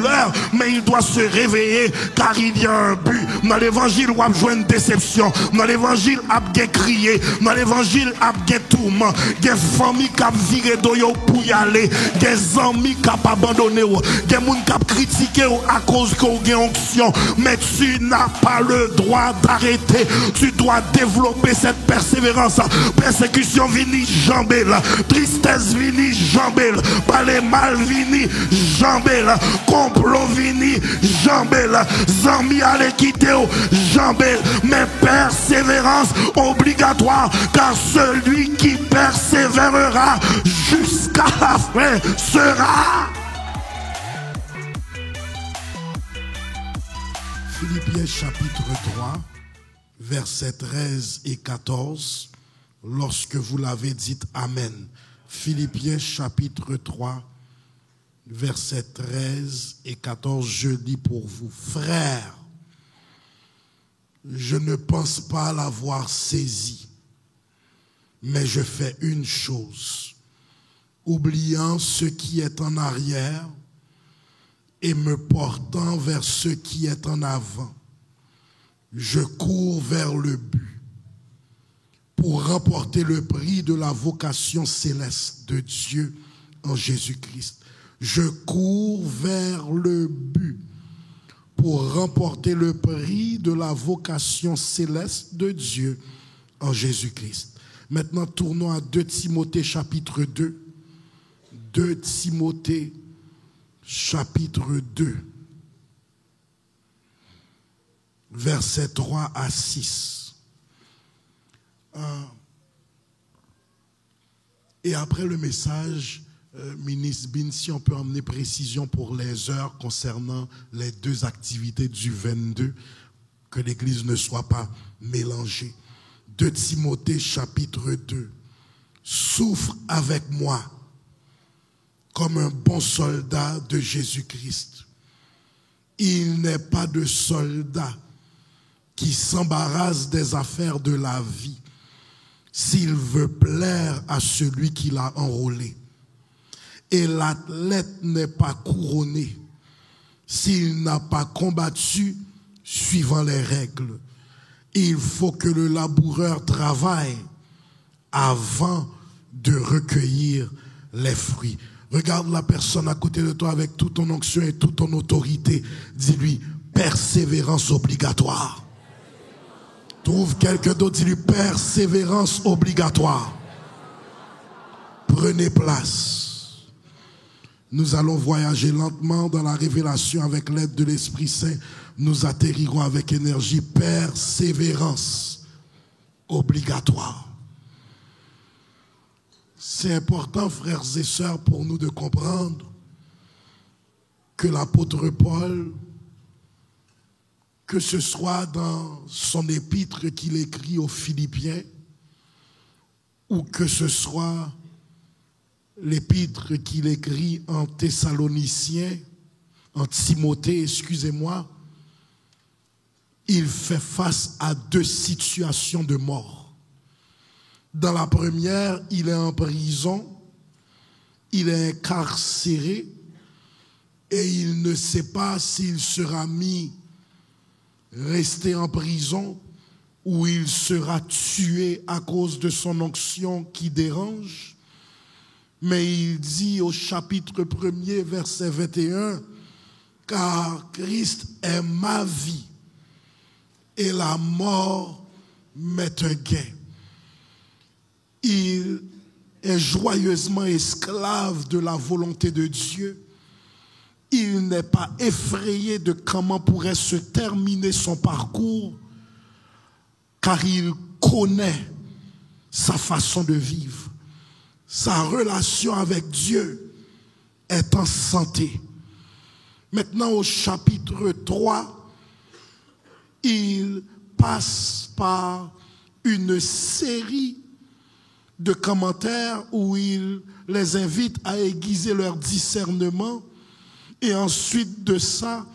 douleur, mais il doit se réveiller car il y a un but. Dans l'évangile, on a besoin de déception. Dans l'évangile, on a bien crié. Dans l'évangile, on a bien tourment. Il y a des familles qui ont viré d'oyo pour y aller. Il y a des amis qui ont abandonné. Il y a des gens qui ont critiqué à cause qu'on a une onction. Mais tu n'as pas le droit d'arrêter. Tu dois développer cette persévérance. Persécution vini jambel. Tristesse vini jambel. Palais mal vini jambel. Complot vini jambel. Zami allez quitter jambel. Mais persévérance obligatoire, car celui qui persévérera jusqu'à la fin sera. Philippiens chapitre 3, versets 13 et 14. Lorsque vous l'avez dit, Amen. Philippiens chapitre 3, versets 13 et 14, je lis pour vous. Frères, je ne pense pas l'avoir saisi, mais je fais une chose, oubliant ce qui est en arrière et me portant vers ce qui est en avant. Je cours vers le but pour remporter le prix de la vocation céleste de Dieu en Jésus-Christ. Je cours vers le but pour remporter le prix de la vocation céleste de Dieu en Jésus-Christ. Maintenant, tournons à 2 Timothée chapitre 2. 2 Timothée chapitre 2. Versets 3 à 6. Et après le message, ministre Bin, si on peut emmener précision pour les heures concernant les deux activités du 22, que l'Église ne soit pas mélangée. 2 Timothée chapitre 2. Souffre avec moi comme un bon soldat de Jésus-Christ. Il n'est pas de soldat qui s'embarrasse des affaires de la vie s'il veut plaire à celui qui l'a enrôlé. Et l'athlète n'est pas couronné s'il n'a pas combattu suivant les règles. Il faut que le laboureur travaille avant de recueillir les fruits. Regarde la personne à côté de toi avec toute ton onction et toute ton autorité. Dis-lui, persévérance obligatoire. Trouve quelqu'un d'autre, dis-lui, persévérance obligatoire. Prenez place. Nous allons voyager lentement dans la révélation avec l'aide de l'Esprit Saint. Nous atterrirons avec énergie. Persévérance obligatoire. C'est important, frères et sœurs, pour nous de comprendre que l'apôtre Paul, que ce soit dans son épître qu'il écrit aux Philippiens, ou que ce soit l'épître qu'il écrit en Thessaloniciens, en Timothée, excusez-moi, il fait face à deux situations de mort. Dans la première, il est en prison, il est incarcéré et il ne sait pas s'il sera resté en prison ou il sera tué à cause de son onction qui dérange. Mais il dit au chapitre 1er, verset 21, « Car Christ est ma vie et la mort m'est un gain. » Il est joyeusement esclave de la volonté de Dieu. Il n'est pas effrayé de comment pourrait se terminer son parcours, car il connaît sa façon de vivre. Sa relation avec Dieu est en santé. Maintenant, au chapitre 3, il passe par une série de commentaires où il les invite à aiguiser leur discernement. Et ensuite de ça,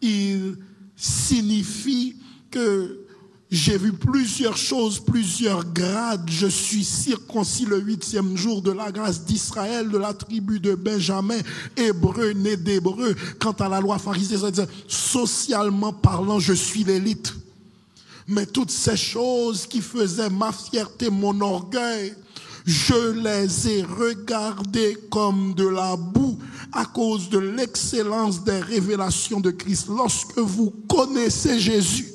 il signifie que j'ai vu plusieurs choses, plusieurs grades. Je suis circoncis le 8e jour de la grâce d'Israël, de la tribu de Benjamin, hébreu, né d'hébreu. Quant à la loi pharisée, socialement parlant, je suis l'élite. Mais toutes ces choses qui faisaient ma fierté, mon orgueil, je les ai regardées comme de la boue à cause de l'excellence des révélations de Christ. Lorsque vous connaissez Jésus,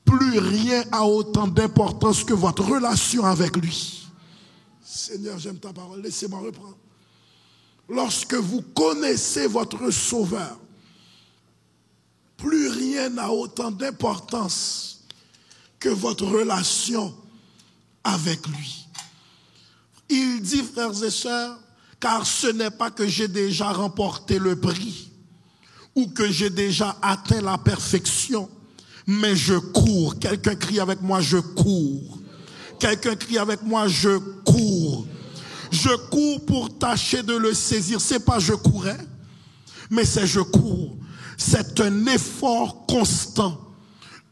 plus rien a autant d'importance que votre relation avec lui. Seigneur, j'aime ta parole, laissez-moi reprendre. Lorsque vous connaissez votre Sauveur, plus rien n'a autant d'importance que votre relation avec lui. Il dit, frères et sœurs, car ce n'est pas que j'ai déjà remporté le prix ou que j'ai déjà atteint la perfection, mais je cours. Quelqu'un crie avec moi, je cours. Quelqu'un crie avec moi, je cours. Je cours pour tâcher de le saisir. C'est pas je courais, mais c'est je cours. C'est un effort constant,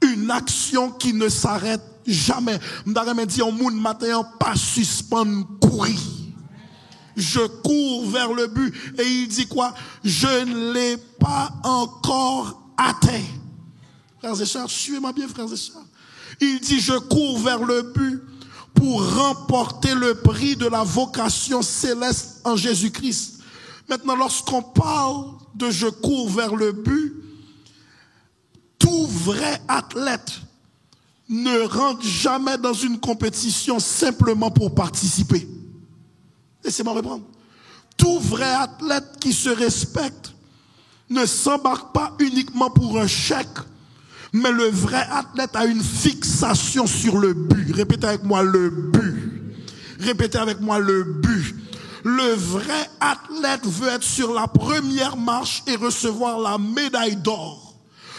une action qui ne s'arrête jamais. M'dare dit on moun matin pas suspendre courir. Je cours vers le but et il dit quoi? Je ne l'ai pas encore atteint. Frères et sœurs, suivez-moi bien, frères et sœurs. Il dit je cours vers le but pour remporter le prix de la vocation céleste en Jésus-Christ. Maintenant, lorsqu'on parle de je cours vers le but, tout vrai athlète ne rentre jamais dans une compétition simplement pour participer. Laissez-moi reprendre. Tout vrai athlète qui se respecte ne s'embarque pas uniquement pour un chèque, mais le vrai athlète a une fixation sur le but. Répétez avec moi le but. Répétez avec moi le but. Le vrai athlète veut être sur la première marche et recevoir la médaille d'or.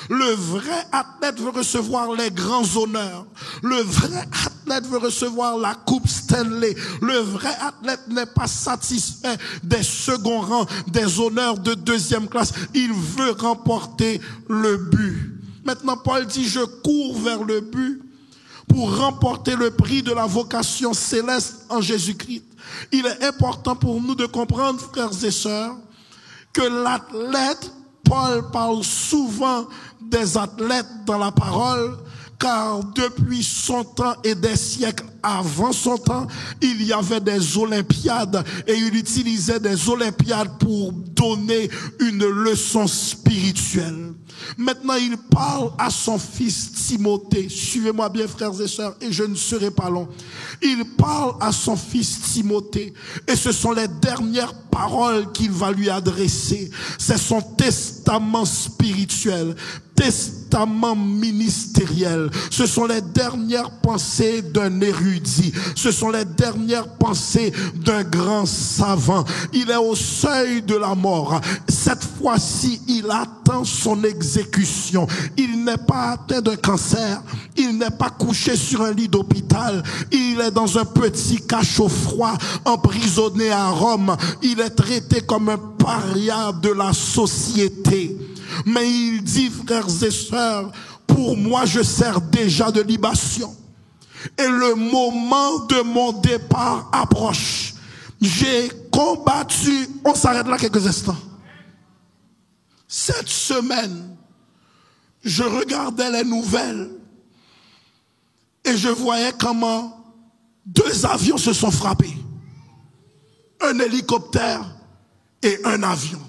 Le vrai athlète veut recevoir les grands honneurs. Le vrai athlète veut recevoir la coupe Stanley. Le vrai athlète n'est pas satisfait des seconds rangs, des honneurs de deuxième classe. Il veut remporter le but. Maintenant, Paul dit, je cours vers le but pour remporter le prix de la vocation céleste en Jésus-Christ. Il est important pour nous de comprendre, frères et sœurs, que l'athlète, Paul parle souvent des athlètes dans la parole, car depuis son temps et des siècles avant son temps, il y avait des Olympiades et il utilisait des Olympiades pour donner une leçon spirituelle. Maintenant, il parle à son fils Timothée. Suivez-moi bien, frères et sœurs, et je ne serai pas long. Il parle à son fils Timothée, et ce sont les dernières paroles qu'il va lui adresser. C'est son testament spirituel, testament ministériel. Ce sont les dernières pensées d'un érudit. Ce sont les dernières pensées d'un grand savant. Il est au seuil de la mort. Cette fois-ci, il attend son exécution. Il n'est pas atteint d'un cancer. Il n'est pas couché sur un lit d'hôpital. Il est dans un petit cachot froid, emprisonné à Rome. Il est traité comme un paria de la société. Mais il dit, frères et sœurs, pour moi je sers déjà de libation. Et le moment de mon départ approche. J'ai combattu, on s'arrête là quelques instants. Cette semaine, je regardais les nouvelles et je voyais comment 2 avions se sont frappés. Un hélicoptère et un avion.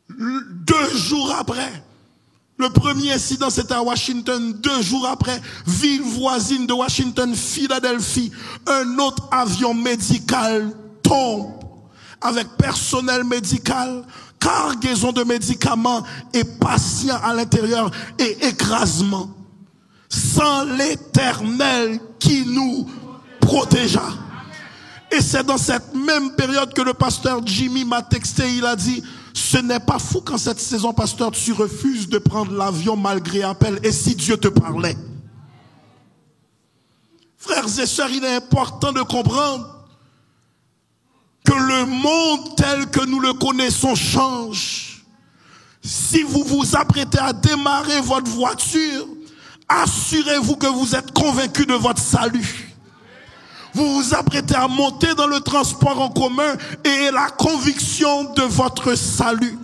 2 jours après, le premier incident c'était à Washington. 2 jours après, ville voisine de Washington, Philadelphie, un autre avion médical tombe avec personnel médical, cargaison de médicaments et patients à l'intérieur et écrasement. Sans l'Éternel qui nous protégea. Et c'est dans cette même période que le pasteur Jimmy m'a texté, il a dit, ce n'est pas fou qu'en cette saison, pasteur, tu refuses de prendre l'avion malgré appel. Et si Dieu te parlait? Frères et sœurs, il est important de comprendre que le monde tel que nous le connaissons change. Si vous vous apprêtez à démarrer votre voiture, assurez-vous que vous êtes convaincus de votre salut. Vous vous apprêtez à monter dans le transport en commun et la conviction de votre salut.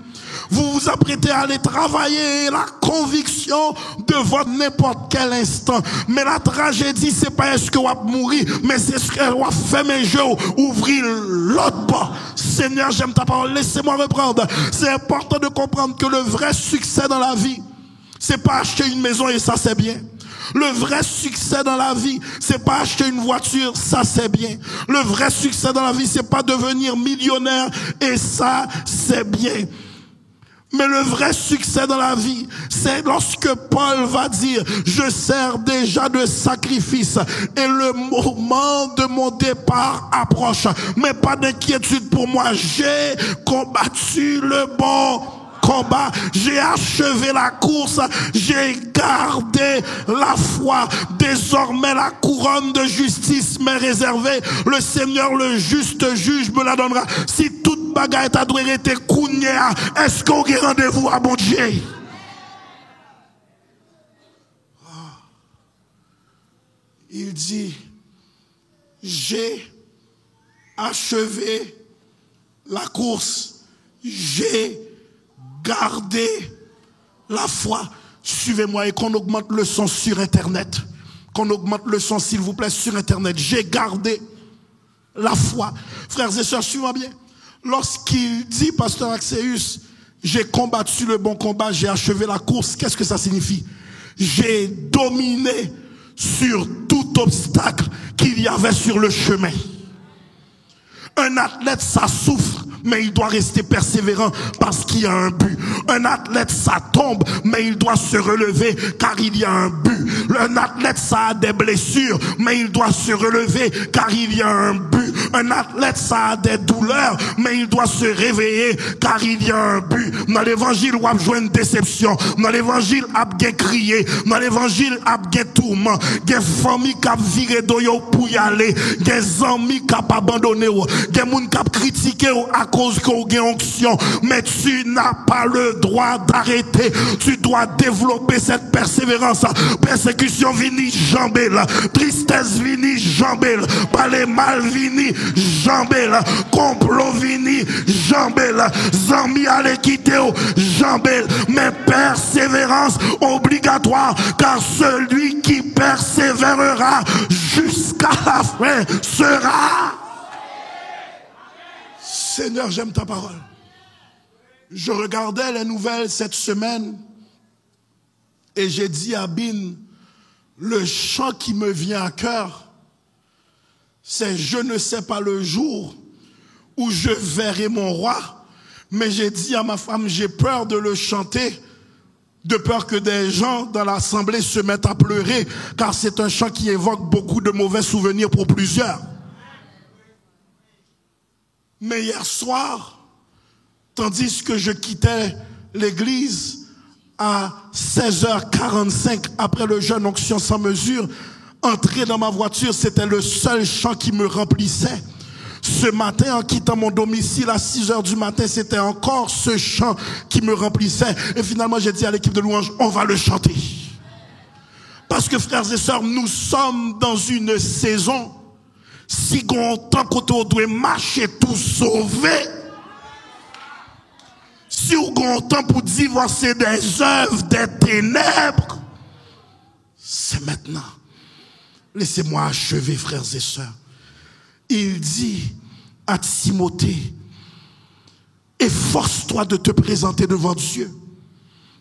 Vous vous apprêtez à aller travailler et la conviction de votre n'importe quel instant. Mais la tragédie, c'est pas est-ce que vous allez mourir, mais c'est ce que vous allez faire mes jeux, ouvrir l'autre bord. Seigneur, j'aime ta parole, laissez-moi reprendre. C'est important de comprendre que le vrai succès dans la vie, c'est pas acheter une maison et ça c'est bien. Le vrai succès dans la vie, c'est pas acheter une voiture, ça c'est bien. Le vrai succès dans la vie, c'est pas devenir millionnaire et ça c'est bien. Mais le vrai succès dans la vie, c'est lorsque Paul va dire, je sers déjà de sacrifice et le moment de mon départ approche. Mais pas d'inquiétude pour moi, j'ai combattu le bon combat, j'ai achevé la course, j'ai gardé la foi. Désormais la couronne de justice m'est réservée. Le Seigneur, le juste juge, me la donnera. Si toute bagaille t'a doué été kounya, est-ce qu'on a rendez-vous à bon Dieu? Il dit, j'ai achevé la course, j'ai gardé la foi. Suivez-moi et qu'on augmente le son sur Internet. Qu'on augmente le son, s'il vous plaît, sur Internet. J'ai gardé la foi. Frères et sœurs, suivez-moi bien. Lorsqu'il dit, pasteur Axéus, j'ai combattu le bon combat, j'ai achevé la course, qu'est-ce que ça signifie? J'ai dominé sur tout obstacle qu'il y avait sur le chemin. Un athlète, ça souffre, mais il doit rester persévérant parce qu'il y a un but. Un athlète, ça tombe, mais il doit se relever car il y a un but. Un athlète, ça a des blessures, mais il doit se relever car il y a un but. Un athlète, ça a des douleurs, mais il doit se réveiller car il y a un but. Dans l'évangile, on a joué une déception. Dans l'évangile, on a bien crié. Dans l'évangile, on a bien tourment. Il y a des familles qui ont viré d'oyo pour y aller. Il y a des amis qui ont abandonné. Il y a des gens qui ont critiqué à cause qu'on a une onction. Mais tu n'as pas le droit d'arrêter. Tu dois développer cette persévérance. Persécution vini, jambelle. Tristesse vini, jambelle. Parler mal vini, jambelle. Complot vini, jambelle. Zami allez quitter, jambelle. Mais persévérance obligatoire, car celui qui persévérera jusqu'à la fin sera. Seigneur, j'aime ta parole. Je regardais les nouvelles cette semaine et j'ai dit à Bin, le chant qui me vient à cœur, c'est je ne sais pas le jour où je verrai mon roi, mais j'ai dit à ma femme, j'ai peur de le chanter, de peur que des gens dans l'assemblée se mettent à pleurer, car c'est un chant qui évoque beaucoup de mauvais souvenirs pour plusieurs. Mais hier soir, tandis que je quittais l'église à 16h45 après le jeûne onction sans mesure, entrer dans ma voiture, c'était le seul chant qui me remplissait. Ce matin, en quittant mon domicile à 6h du matin, c'était encore ce chant qui me remplissait. Et finalement, j'ai dit à l'équipe de louange, on va le chanter. Parce que frères et sœurs, nous sommes dans une saison, si on tant qu'on doit marcher tout sauver, si on a temps pour divorcer des œuvres des ténèbres, c'est maintenant. Laissez-moi achever, frères et sœurs. Il dit à Timothée, efforce-toi de te présenter devant Dieu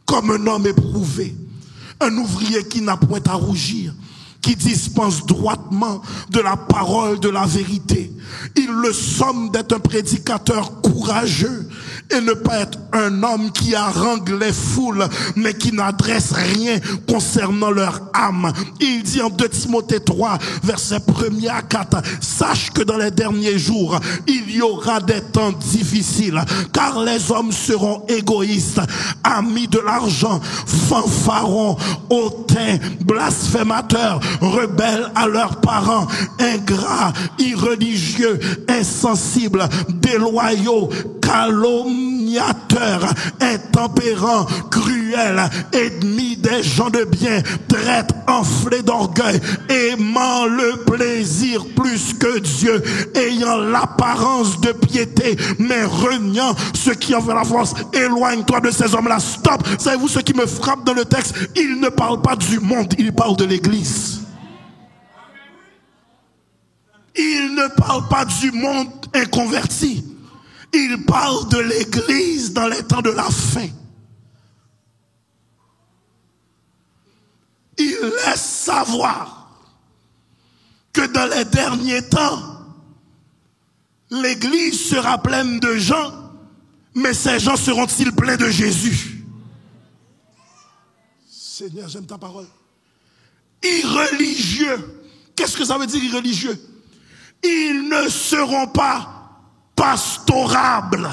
comme un homme éprouvé, un ouvrier qui n'a point à rougir, qui dispense droitement de la parole de la vérité. Il le somme d'être un prédicateur courageux et ne pas être un homme qui harangue les foules, mais qui n'adresse rien concernant leur âme. Il dit en 2 Timothée 3, versets 1 à 4, sache que dans les derniers jours, il y aura des temps difficiles, car les hommes seront égoïstes, amis de l'argent, fanfarons, hautains, blasphémateurs, rebelles à leurs parents, ingrats, irreligieux, insensibles, déloyaux, calomniateurs, calomniateur, intempérant, cruel, ennemi des gens de bien, traître, enflé d'orgueil, aimant le plaisir plus que Dieu, ayant l'apparence de piété, mais reniant ce qui en fait la force. Éloigne-toi de ces hommes-là. Stop. Savez-vous ce qui me frappe dans le texte? Il ne parle pas du monde, il parle de l'Église. Il ne parle pas du monde inconverti. Il parle de l'Église dans les temps de la fin. Il laisse savoir que dans les derniers temps, l'Église sera pleine de gens, mais ces gens seront-ils pleins de Jésus? Seigneur, j'aime ta parole. Irreligieux. Qu'est-ce que ça veut dire irreligieux? Ils ne seront pas pastorables.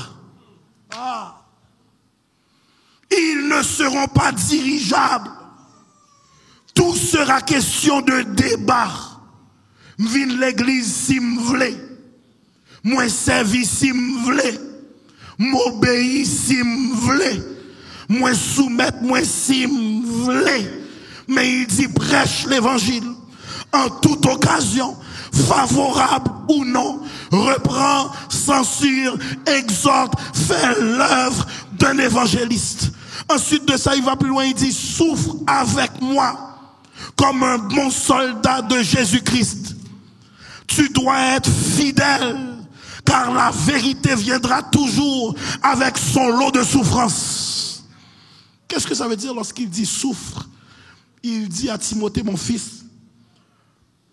Ils ne seront pas dirigeables. Tout sera question de débat. Vin l'église si m'vle. Moi servi si m'vle. M'obéis si m'vle. Moi soumettre moi si m'vle. Mais il dit prêche l'évangile en toute occasion, favorable ou non, reprend, censure, exhorte, fait l'œuvre d'un évangéliste. Ensuite de ça, il va plus loin, il dit souffre avec moi comme un bon soldat de Jésus-Christ. Tu dois être fidèle, car la vérité viendra toujours avec son lot de souffrance. Qu'est-ce que ça veut dire lorsqu'il dit souffre? Il dit à Timothée, mon fils,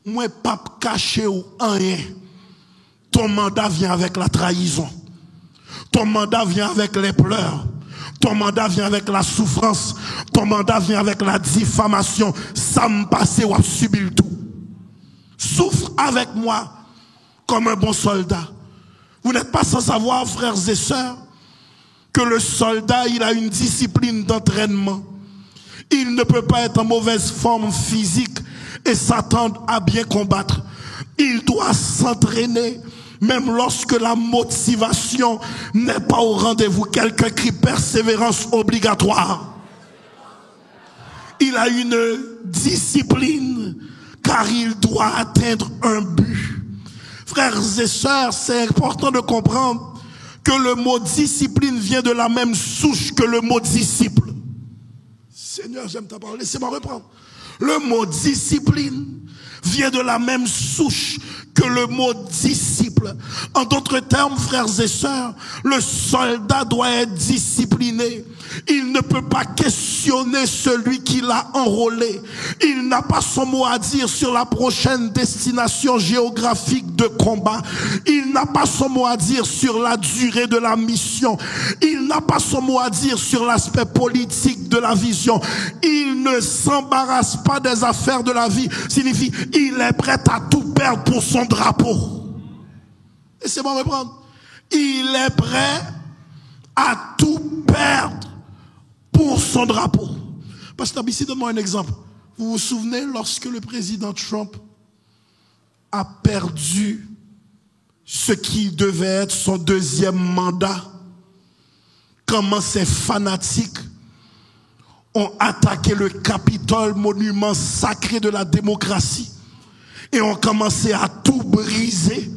moi pas caché ou rien. Ton mandat vient avec la trahison. Ton mandat vient avec les pleurs. Ton mandat vient avec la souffrance. Ton mandat vient avec la diffamation. Ça me passe ou a subi le tout. Souffre avec moi comme un bon soldat. Vous n'êtes pas sans savoir, frères et sœurs, que le soldat, il a une discipline d'entraînement. Il ne peut pas être en mauvaise forme physique et s'attendre à bien combattre. Il doit s'entraîner, même lorsque la motivation n'est pas au rendez-vous. Quelqu'un crie persévérance obligatoire. Il a une discipline, car il doit atteindre un but. Frères et sœurs, c'est important de comprendre que le mot discipline vient de la même souche que le mot disciple. Seigneur, j'aime ta parole, laissez-moi reprendre. Le mot discipline vient de la même souche que le mot disciple. En d'autres termes, frères et sœurs, le soldat doit être discipliné. Il ne peut pas questionner celui qui l'a enrôlé. Il n'a pas son mot à dire sur la prochaine destination géographique de combat. Il n'a pas son mot à dire sur la durée de la mission. Il n'a pas son mot à dire sur l'aspect politique de la vision. Il ne s'embarrasse pas des affaires de la vie. Signifie, il est prêt à tout perdre pour son drapeau. Laissez-moi reprendre. Il est prêt à tout perdre pour son drapeau. Pasteur Bissi, donne-moi un exemple. Vous vous souvenez lorsque le président Trump a perdu ce qui devait être son deuxième mandat, comment ces fanatiques ont attaqué le Capitole, monument sacré de la démocratie, et ont commencé à tout briser,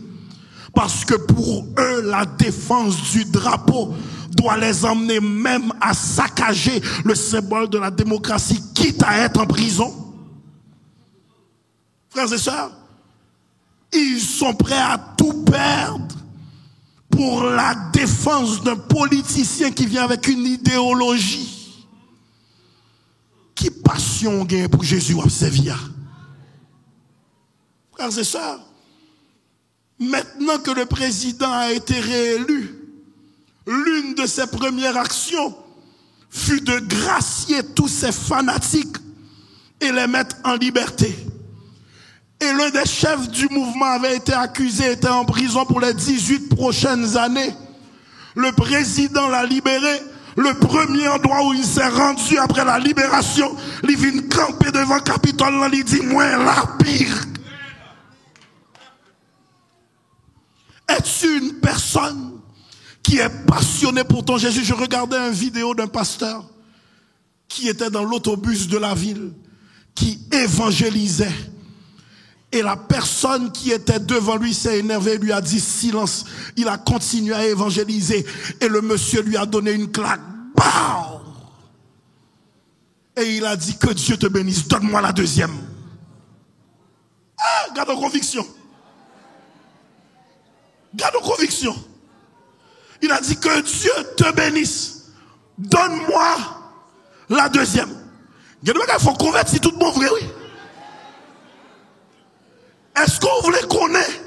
parce que pour eux, la défense du drapeau doit les emmener même à saccager le symbole de la démocratie, quitte à être en prison. Frères et sœurs, ils sont prêts à tout perdre pour la défense d'un politicien qui vient avec une idéologie. Qui passion gagne pour Jésus à servir? Frères et sœurs, maintenant que le président a été réélu, l'une de ses premières actions fut de gracier tous ces fanatiques et les mettre en liberté. Et l'un des chefs du mouvement avait été accusé, était en prison pour les 18 prochaines années. Le président l'a libéré. Le premier endroit où il s'est rendu après la libération, il vient camper devant le Capitole, il dit, moi, la pire. Es-tu une personne qui est passionné pour ton Jésus. Je regardais une vidéo d'un pasteur qui était dans l'autobus de la ville, qui évangélisait. Et la personne qui était devant lui s'est énervée, lui a dit silence. Il a continué à évangéliser. Et le monsieur lui a donné une claque. Bam! Et il a dit que Dieu te bénisse. Donne-moi la deuxième. Ah, garde en conviction. Garde en conviction. Il a dit que Dieu te bénisse. Donne-moi la deuxième. Il faut convertir tout le monde vrai, oui. Est-ce qu'on voulait connaître?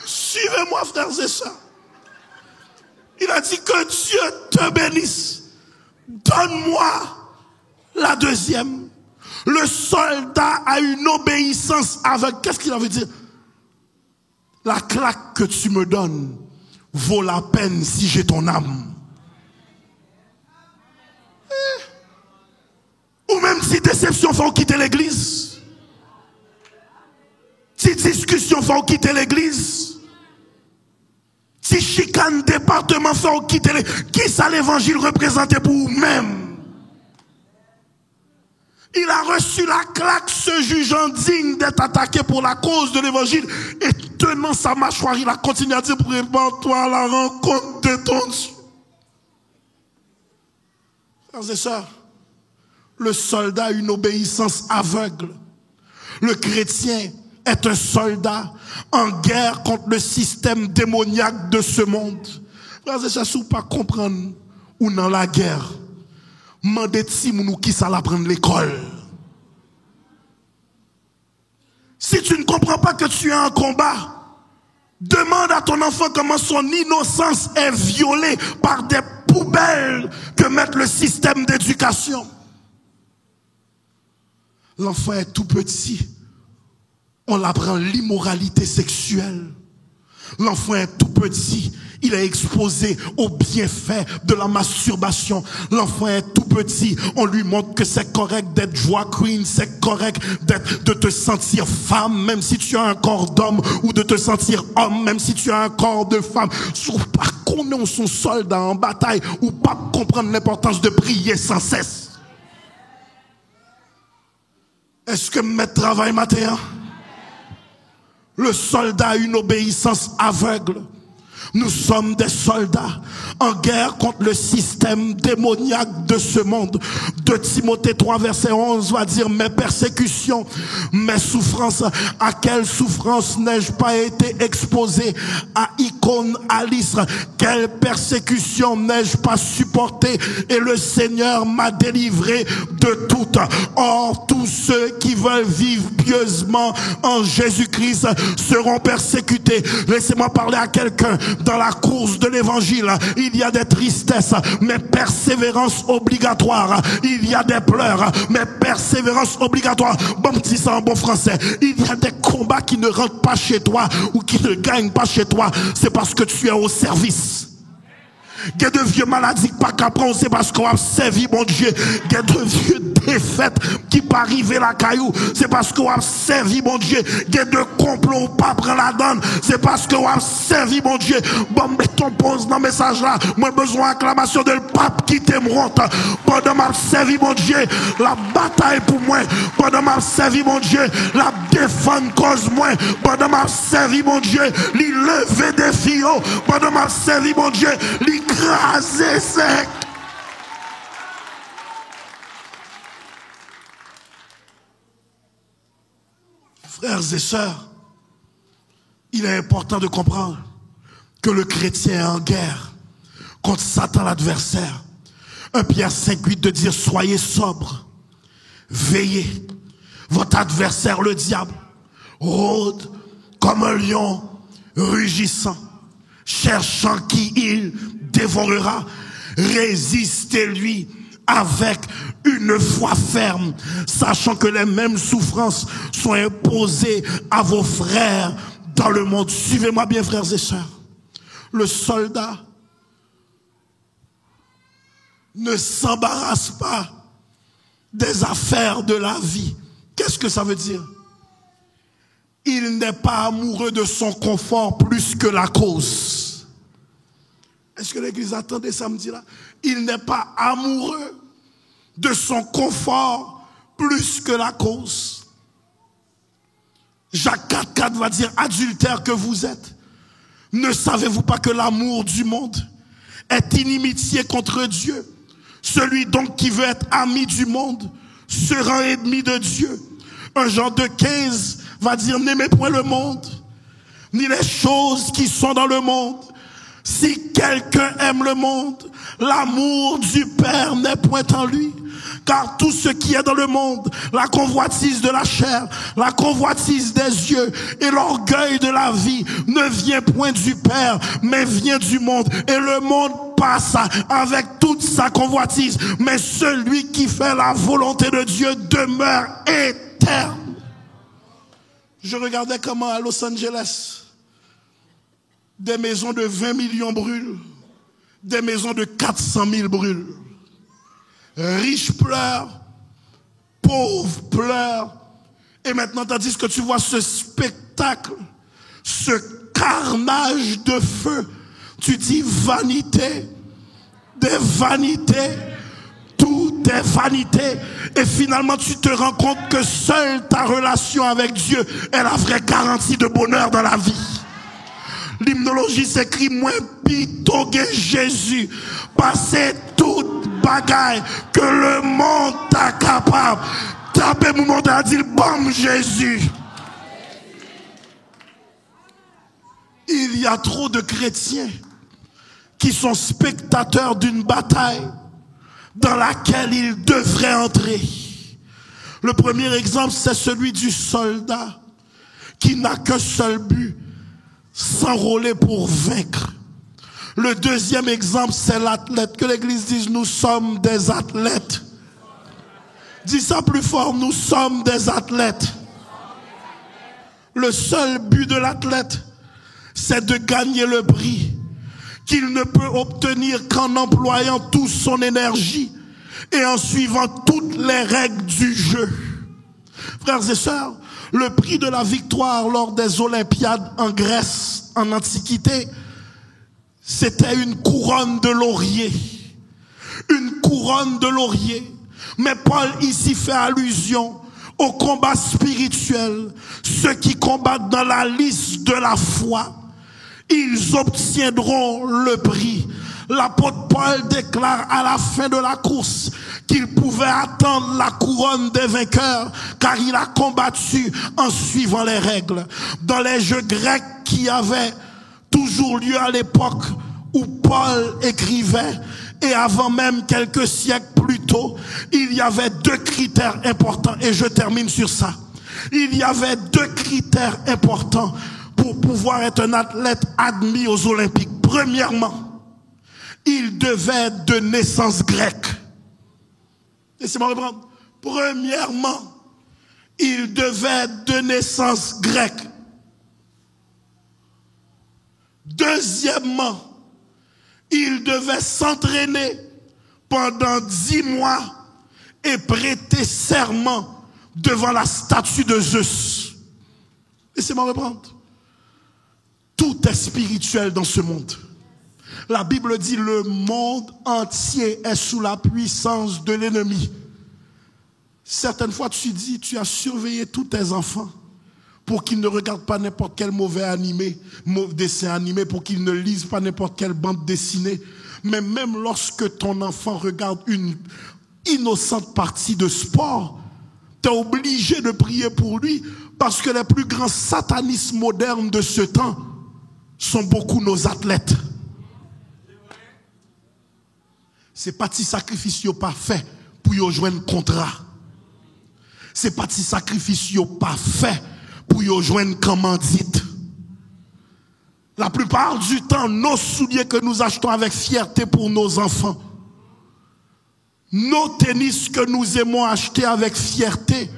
Suivez-moi, frères et sœurs. Il a dit que Dieu te bénisse. Donne-moi la deuxième. Le soldat a une obéissance aveugle. Qu'est-ce qu'il avait dit? La claque que tu me donnes vaut la peine si j'ai ton âme. Ou même si déception font quitter l'église. Si discussion font quitter l'église. Si chicane département font quitter l'église. Qui ça l'évangile représenté pour vous-même? Il a reçu la claque, se jugeant digne d'être attaqué pour la cause de l'évangile. Et tenant sa mâchoire, il a continué à dire, prépare-toi à la rencontre de ton Dieu. Frères et sœurs, le soldat a une obéissance aveugle. Le chrétien est un soldat en guerre contre le système démoniaque de ce monde. Frères et sœurs, si vous ne pas comprendre ou dans la guerre, mandez si nous qui ça l'apprendre l'école. Si tu ne comprends pas que tu es en combat, demande à ton enfant comment son innocence est violée par des poubelles que met le système d'éducation. L'enfant est tout petit. On l'apprend l'immoralité sexuelle. L'enfant est tout petit. Il est exposé aux bienfaits de la masturbation. L'enfant est tout petit. On lui montre que c'est correct d'être drag queen. C'est correct de te sentir femme, même si tu as un corps d'homme, ou de te sentir homme, même si tu as un corps de femme. Par contre, on sont soldats en bataille, ou pas comprendre l'importance de prier sans cesse. Est-ce que mes travail matin? Le soldat a une obéissance aveugle. Nous sommes des soldats en guerre contre le système démoniaque de ce monde. 2 Timothée 3 verset 11 va dire, mes persécutions, mes souffrances, à quelle souffrance n'ai-je pas été exposé? À Icône, à Lystre, quelle persécution n'ai-je pas supporté? Et le Seigneur m'a délivré de toutes. Or, tous ceux qui veulent vivre pieusement en Jésus-Christ seront persécutés. Laissez-moi parler à quelqu'un. Dans la course de l'évangile, il y a des tristesses, mais persévérance obligatoire. Il y a des pleurs, mais persévérance obligatoire. Bon petit ça en bon français. Il y a des combats qui ne rentrent pas chez toi ou qui ne gagnent pas chez toi. C'est parce que tu es au service. Il y a de vieux maladies qui pas qu'apprendre, c'est parce qu'on a servi mon Dieu. Il y a de vieux défaites qui pas arriver la caillou, c'est parce qu'on a servi mon Dieu. Il y a de complots pas prendre la donne, c'est parce qu'on a servi mon Dieu. Bon, mettons pause dans le message là. Moi, besoin d'acclamation de le pape qui t'aimeront. Pendant m'a servi mon Dieu, la bataille pour moi. Pendant m'a servi mon Dieu, la défense cause moi. Pendant m'a servi mon Dieu, lui lever des filles. Pendant m'a servi mon Dieu, lui écraser sec. Frères et sœurs, il est important de comprendre que le chrétien est en guerre contre Satan l'adversaire. 1 Pierre 5:8 de dire soyez sobres, veillez. Votre adversaire le diable rôde comme un lion rugissant, cherchant qui il dévorera. Résistez-lui avec une foi ferme, sachant que les mêmes souffrances sont imposées à vos frères dans le monde. Suivez-moi bien, frères et sœurs. Le soldat ne s'embarrasse pas des affaires de la vie. Qu'est-ce que ça veut dire? il n'est pas amoureux de son confort plus que la cause. Est-ce que l'église attendait samedi là? Il n'est pas amoureux de son confort plus que la cause. Jacques 4,4 va dire, adultère que vous êtes, ne savez-vous pas que l'amour du monde est inimitié contre Dieu? Celui donc qui veut être ami du monde sera ennemi de Dieu. 1 Jean 2,15 va dire, n'aimez point le monde, ni les choses qui sont dans le monde. Si quelqu'un aime le monde, l'amour du Père n'est point en lui. Car tout ce qui est dans le monde, la convoitise de la chair, la convoitise des yeux et l'orgueil de la vie ne vient point du Père, mais vient du monde. Et le monde passe avec toute sa convoitise. Mais celui qui fait la volonté de Dieu demeure éternel. Je regardais comment à Los Angeles, des maisons de 20 millions brûlent, des maisons de 400 000 brûlent. Riches pleurent, pauvres pleurent. Et maintenant, tandis que tu vois ce spectacle, ce carnage de feu, tu dis vanité, des vanités, tout est vanité. Et finalement, tu te rends compte que seule ta relation avec Dieu est la vraie garantie de bonheur dans la vie. L'hymnologie s'écrit moins pitogué Jésus, passez toute bagaille que le monde t'a capable. Tapez mon monde à dire bam Jésus. Il y a trop de chrétiens qui sont spectateurs d'une bataille dans laquelle ils devraient entrer. Le premier exemple, c'est celui du soldat qui n'a qu'un seul but, s'enrôler pour vaincre. Le deuxième exemple, c'est l'athlète. Que l'Église dise, nous sommes des athlètes. Dis ça plus fort, nous sommes des athlètes. Le seul but de l'athlète, c'est de gagner le prix qu'il ne peut obtenir qu'en employant toute son énergie et en suivant toutes les règles du jeu. Frères et sœurs, le prix de la victoire lors des Olympiades en Grèce, en Antiquité, c'était une couronne de laurier. Une couronne de laurier. Mais Paul ici fait allusion au combat spirituel. Ceux qui combattent dans la liste de la foi, ils obtiendront le prix. L'apôtre Paul déclare à la fin de la course qu'il pouvait attendre la couronne des vainqueurs car il a combattu en suivant les règles. Dans les jeux grecs qui avaient toujours lieu à l'époque où Paul écrivait, et avant même quelques siècles plus tôt, il y avait deux critères importants, et je termine sur ça. Il y avait deux critères importants pour pouvoir être un athlète admis aux Olympiques. Premièrement, il devait être de naissance grecque. Laissez-moi reprendre. Premièrement, il devait être de naissance grecque. Deuxièmement, il devait s'entraîner pendant 10 mois et prêter serment devant la statue de Zeus. Laissez-moi reprendre. Tout est spirituel dans ce monde. La Bible dit le monde entier est sous la puissance de l'ennemi. Certaines fois tu dis, tu as surveillé tous tes enfants pour qu'ils ne regardent pas n'importe quel mauvais dessin animé, pour qu'ils ne lisent pas n'importe quelle bande dessinée. Mais même lorsque ton enfant regarde une innocente partie de sport, tu es obligé de prier pour lui parce que les plus grands satanistes modernes de ce temps sont beaucoup nos athlètes. C'est pas si sacrifice pas fait pour y joindre contrat. C'est pas si sacrifice pas fait pour y joindre commandite. La plupart du temps, nos souliers que nous achetons avec fierté pour nos enfants, nos tennis que nous aimons acheter avec fierté,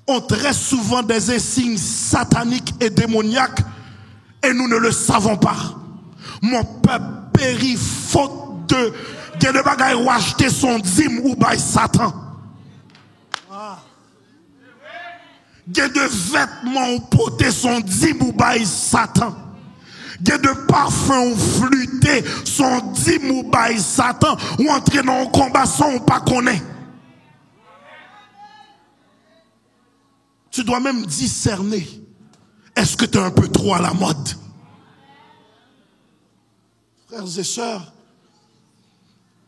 ont très souvent des insignes sataniques et démoniaques et nous ne le savons pas. Mon peuple périt faute de bagaille ou acheter son dîme ou by Satan. Il y a de vêtements portés son dimoubaï Satan. Il y a de parfums flûtés son dimoubaï Satan. Ou entrer dans un combat sans pas connaître. Tu dois même discerner. Est-ce que tu es un peu trop à la mode? Frères et sœurs,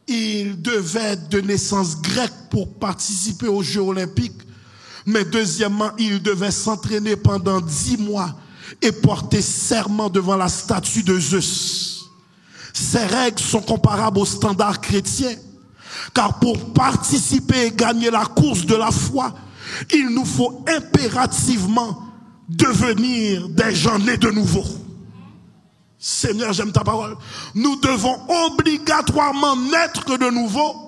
il devait être de naissance grecque pour participer aux Jeux olympiques. Mais deuxièmement, il devait s'entraîner pendant 10 mois et porter serment devant la statue de Zeus. Ces règles sont comparables aux standards chrétiens. Car pour participer et gagner la course de la foi, il nous faut impérativement devenir des gens nés de nouveau. Seigneur, j'aime ta parole. Nous devons obligatoirement naître de nouveau.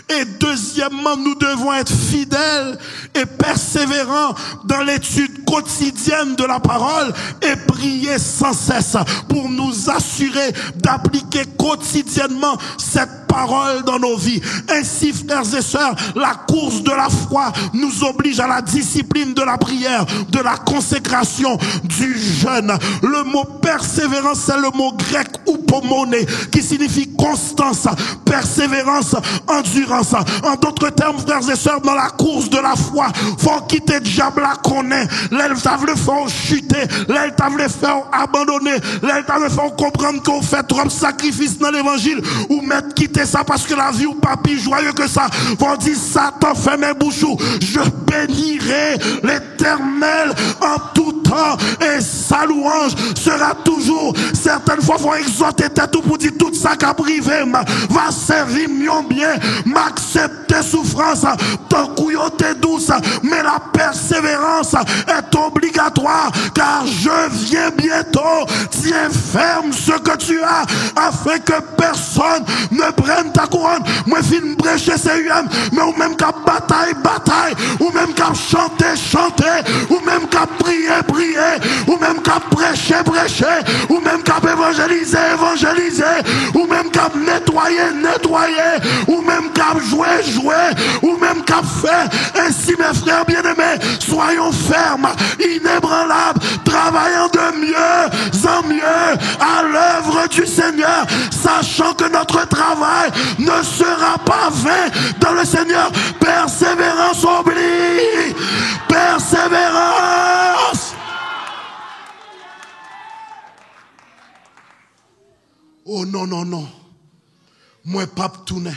Et deuxièmement, nous devons être fidèles et persévérants dans l'étude quotidienne de la parole et prier sans cesse pour nous assurer d'appliquer quotidiennement cette parole dans nos vies. Ainsi, frères et sœurs, la course de la foi nous oblige à la discipline de la prière, de la consécration, du jeûne. Le mot persévérance, c'est le mot grec upomone, qui signifie constance, persévérance, endurance. En d'autres termes, frères et sœurs, dans la course de la foi, faut quitter le diable à connaître. L'élève le faire chuter, l'élève le faire abandonner, l'élève le faire comprendre qu'on fait trop de sacrifices dans l'évangile, ou mettre quitter ça parce que la vie ou pas plus joyeux que ça. Faut dire Satan, fait mes bouchons, je bénirai l'Éternel en tout temps et sa louange sera toujours. Certaines fois, faut exhorter tout pour dire tout ça qu'a privé va servir mieux bien, m'accepter souffrance, ton couillon t'es douce, mais la persévérance est obligatoire, car je viens bientôt. Tiens ferme ce que tu as, afin que personne ne prenne ta couronne. Moi, film prêcher, c'est UM, mais ou même qu'à bataille, ou même qu'à chanter, ou même qu'à prier, ou même qu'à prêcher, ou même qu'à évangéliser, ou même qu'à nettoyer, ou même qu'à jouer, ou même qu'à faire. Ainsi, mes frères bien-aimés, soyons fermes, inébranlables, travaillant de mieux en mieux à l'œuvre du Seigneur, sachant que notre travail ne sera pas vain dans le Seigneur. Persévérance oblige. Persévérance. Oh non, non, non. Moi, pas tourner.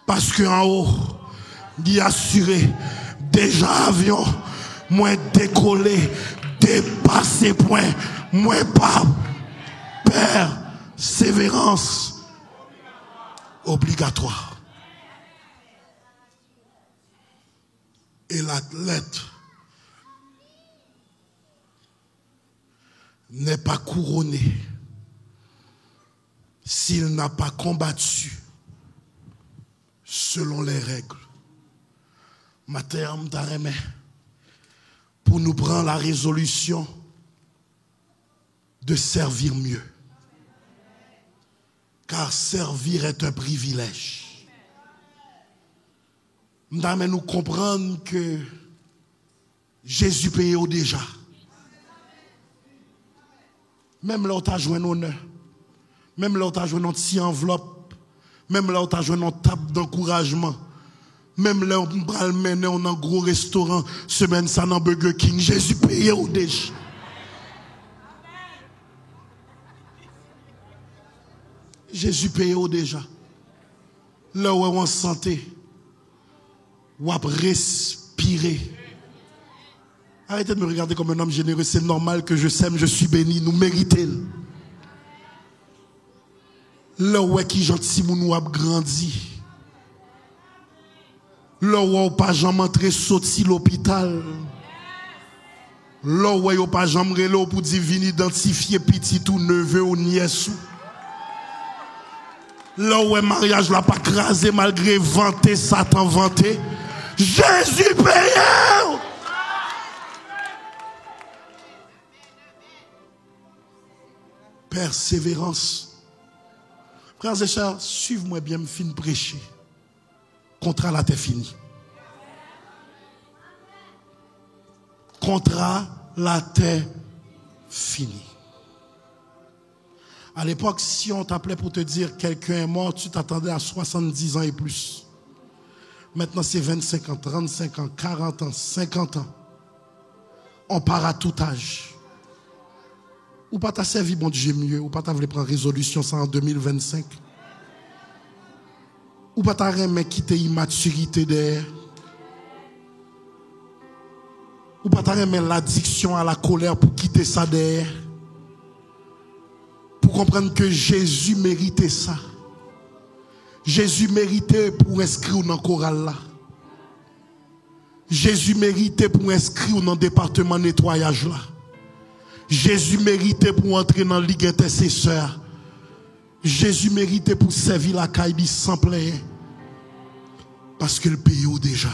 Parce qu'en haut, d'y assurer, déjà avion, moi décoller, dépasser point, moi pas. Persévérance obligatoire. Et l'athlète n'est pas couronné s'il n'a pas combattu selon les règles. Matin, pour nous prendre la résolution de servir mieux. Car servir est un privilège. Nous comprendre que Jésus paye au déjà. Même là où tu as joué un honneur, même là où tu as joué une petite enveloppe, même là où tu as joué une table d'encouragement, même là où tu as mené dans un gros restaurant, semaine ça dans Burger King, Jésus paye au déjà. Jésus paye au déjà. Là où on se santé, ou à respirer. Arrêtez de me regarder comme un homme généreux. C'est normal que je sème, je suis béni. Nous méritons. Là où est qui gentil nous a grandi. Là où on pas jamais entré sorti l'hôpital. Là où on pas jamais relé pour dire venir identifier petit ou neveu ou nièce. Là où est mariage là pas crasé malgré vanté, Satan vanté. Jésus payé. Persévérance. Frères et sœurs, suivez-moi bien, me fin prêcher. Contrat là, t'es fini. contrat, la terre finie. À l'époque, si on t'appelait pour te dire quelqu'un est mort, tu t'attendais à 70 ans et plus. Maintenant, c'est 25 ans, 35 ans, 40 ans, 50 ans. On part à tout âge. Ou pas t'as servi bon Dieu mieux, ou pas t'as voulu prendre résolution ça en 2025. Ou pas t'as remis quitter immaturité derrière. Ou pas t'as remis l'addiction à la colère pour quitter ça derrière. Pour comprendre que Jésus méritait ça. Jésus méritait pour inscrire dans le choral là. Jésus méritait pour inscrire dans le département nettoyage là. Jésus méritait pour entrer dans la ligue intercesseur. Jésus méritait pour servir la caille sans plein. Parce que le pays est déjà.